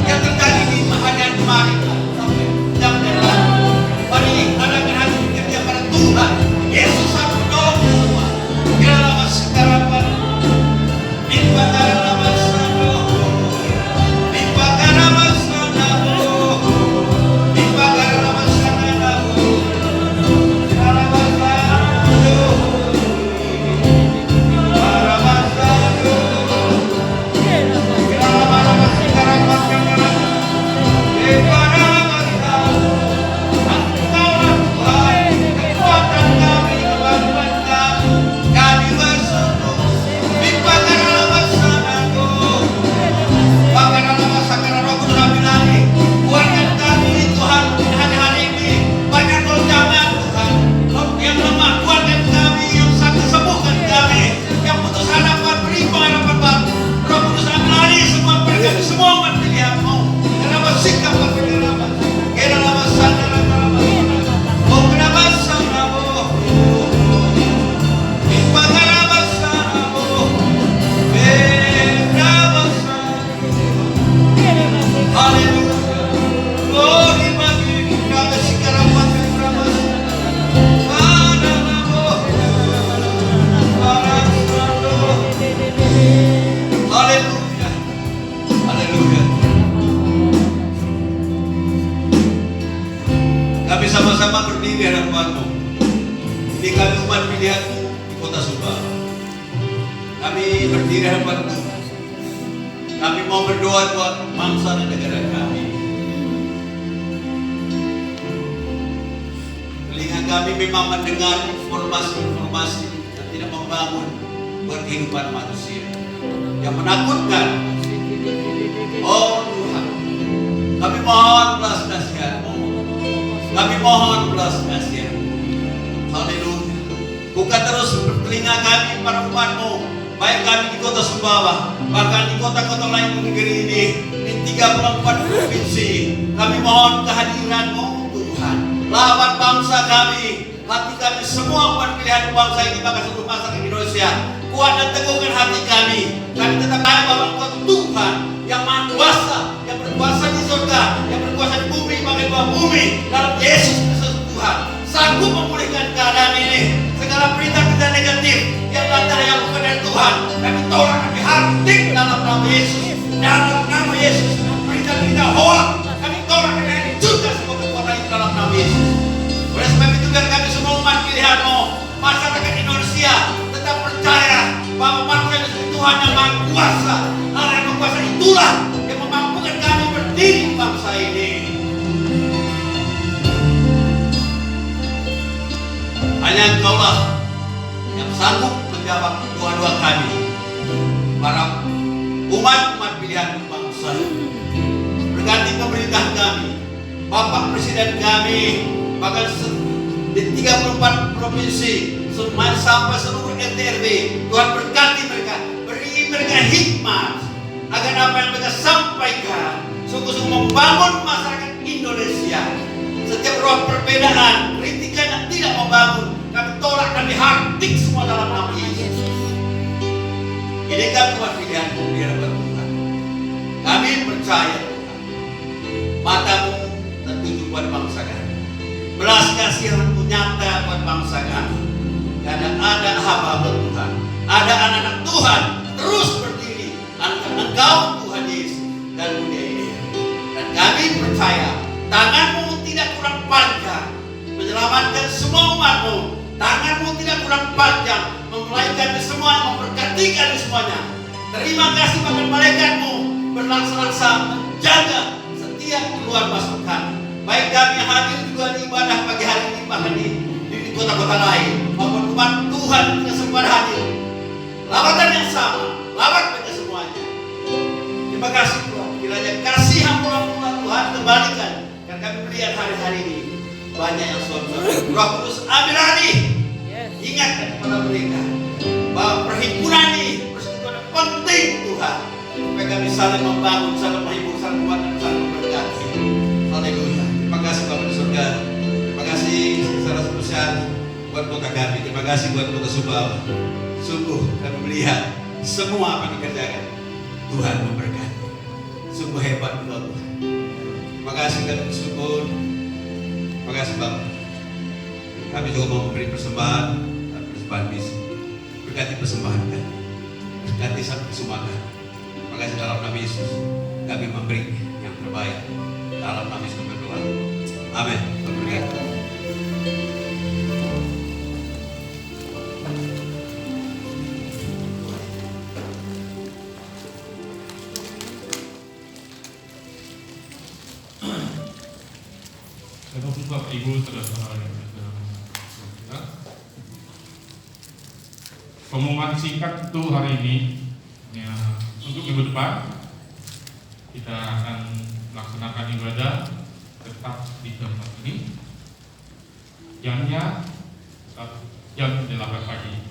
yang terjadi di harian kemarin sampai jam dan hari ini adakan hati kerja pada Tuhan. Yesus akan menolong semua. Kiranya masih harapan. Limpahkan nama Sana, limpahkan nama Sana, limpahkan nama Sana, kiranya sama-sama berdiri di hadapan-Mu. Ini kami umat pilihan-Mu di kota Subang. Kami berdiri di hadapan Tuhan. Kami mau berdoa buat bangsa dan negara kami. Telinga kami memang mendengar informasi-informasi yang tidak membangun buat kehidupan manusia, yang menakutkan. Oh Tuhan, kami mohon belas kasihan-Mu. Kami mohon belas kasihan. Haleluya. Buka terus telinga kami para umat-Mu, baik kami di kota Sumbawa, bahkan di kota-kota lain di negeri ini, di 34 provinsi. Kami mohon kehadiran-Mu Tuhan. Lawan bangsa kami, hati kami semua umat pilihan bangsa ini, bahkan seluruh masyarakat Indonesia. Kuat dan teguhkan hati kami. Kami tetap tahu bahwa Engkau Tuhan yang maha kuasa, yang berkuasa di surga, yang berkuasa di bumi, bagai bawah bumi, dalam Yesus Kristus Tuhan, sanggup memulihkan keadaan ini. Segala berita-berita negatif yang datang yang bukan dari Tuhan, kami tolak, kami hardik dalam nama Yesus. Dalam nama Yesus, berita-berita hoax, kami tolak, kami juga semua kekuatan itu dalam nama Yesus. Oleh sebab itu, biar kami semua umat pilihan-Mu, masyarakat Indonesia tetap percaya bahwa bangsa Tuhan yang maha kuasa. Allah yang maha kuasa itulah yang memampukan kami berdiri di bangsa ini. Hanya Engkaulah yang sanggup menjawab doa-doa kami, para umat pilihan bangsa. Berganti pemerintah kami, Bapak Presiden kami, bahkan di 34 provinsi, sampai seluruh RT/RW. Tuhan berkati mereka, beri mereka hikmat agar apa yang mereka sampaikan sungguh-sungguh membangun masyarakat Indonesia. Setiap roh perbedaan, kritikan yang tidak membangun, kami tolak, kami hardik semua dalam nama Yesus. Ini kan Tuhan pilihan-Mu di hadapan Tuhan. Kami percaya Tuhan, mata-Mu tertuju buat bangsa kami. Belas kasihan-Mu nyata buat bangsa kami. Karena ada hamba Tuhan, ada anak-anak Tuhan terus berdiri antara Engkau Tuhan Yesus dan dunia ini. Dan kami percaya tangan-Mu tidak kurang panjang menyelamatkan semua umat-Mu. Tangan-Mu tidak kurang panjang memulaikan semua, memberkati kami semuanya. Terima kasih bahkan malaikat-Mu berlaksa-laksa menjaga setiap keluar masuk kami. Baik kami hadir juga di ibadah pagi hari ini, bahkan di kota-kota lain, maupun umat Tuhan yang sempat hadir. Lawatan yang sama, lawat mereka semuanya. Terima kasih Tuhan. Kiranya kasih ampun-Mu Tuhan kembalikan. Dan kami melihat hari-hari ini banyak yang suami-suami. Roh Kudus ambil alih. Ingatkan kepada mereka bahwa perhitungan saling membangun, saling menghibur, saling menguatkan, saling memberkati. Haleluya. Terima kasih Bapak di surga. Terima kasih secara spesial buat kota kami. Terima kasih buat kota Sumbawa. Sungguh kami melihat semua apa yang dikerjakan Tuhan memberkati. Sungguh hebat Tuhan. Terima kasih kami bersyukur. Terima kasih Bapak. Kami juga mau memberi persembahan dan persembahan misi. Berkati persembahan kami. Berkati satu kesumbangan. Terima kasih dalam nama Yesus. Kami memberi yang terbaik. Dalam nama Yesus kami berdoa. Amin. Berkati. Bapak Ibu saudara-saudara yang berbahagia. Pengumuman singkat itu hari ini ya, untuk minggu depan kita akan melaksanakan ibadah tetap di tempat ini. Jamnya tetap jam 8 pagi.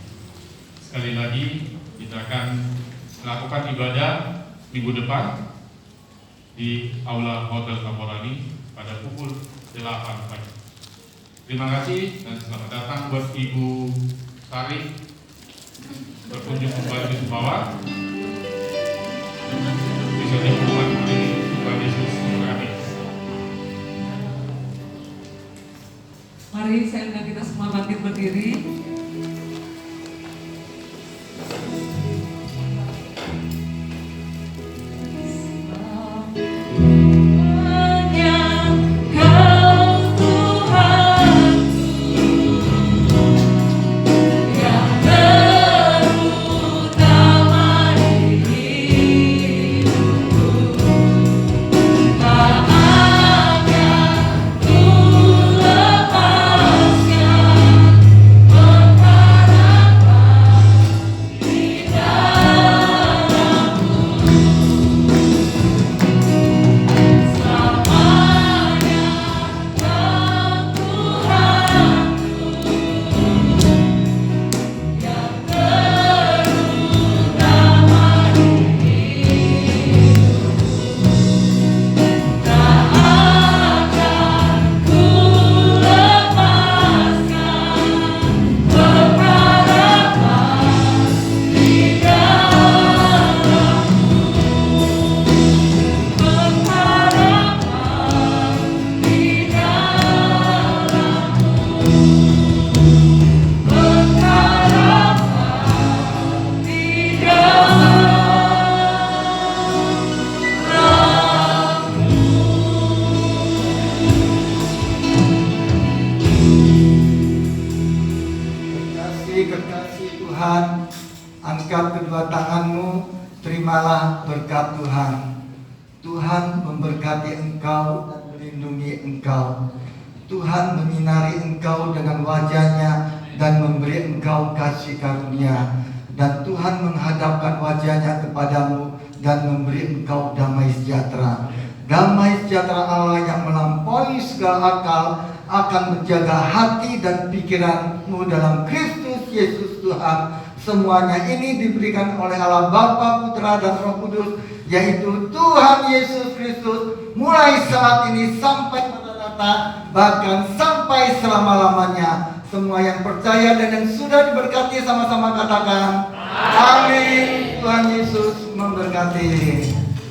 Sekali lagi kita akan melakukan ibadah minggu depan di Aula Hotel Kampolani pada pukul 8 pagi. Terima kasih dan selamat datang buat Ibu Sari berkunjung kembali di Sumbawa. Bisa dihubungkan kembali Tuhan Yesus memberkati. Mari saya undang kita semua bangkit berdiri. Kekasih Tuhan, angkat kedua tanganmu, terimalah berkat Tuhan. Tuhan memberkati engkau dan melindungi engkau. Tuhan menyinari engkau dengan wajah-Nya dan memberi engkau kasih karunia. Dan Tuhan menghadapkan wajah-Nya kepadamu dan memberi engkau damai sejahtera. Damai sejahtera Allah yang melampaui segala akal akan menjaga hati dan pikiranmu dalam Kristus Yesus Tuhan. Semuanya ini diberikan oleh Allah Bapa, Putra dan Roh Kudus, yaitu Tuhan Yesus Kristus, mulai saat ini sampai tata-tata, bahkan sampai selama-lamanya. Semua yang percaya dan yang sudah diberkati sama-sama katakan amin. Tuhan Yesus memberkati.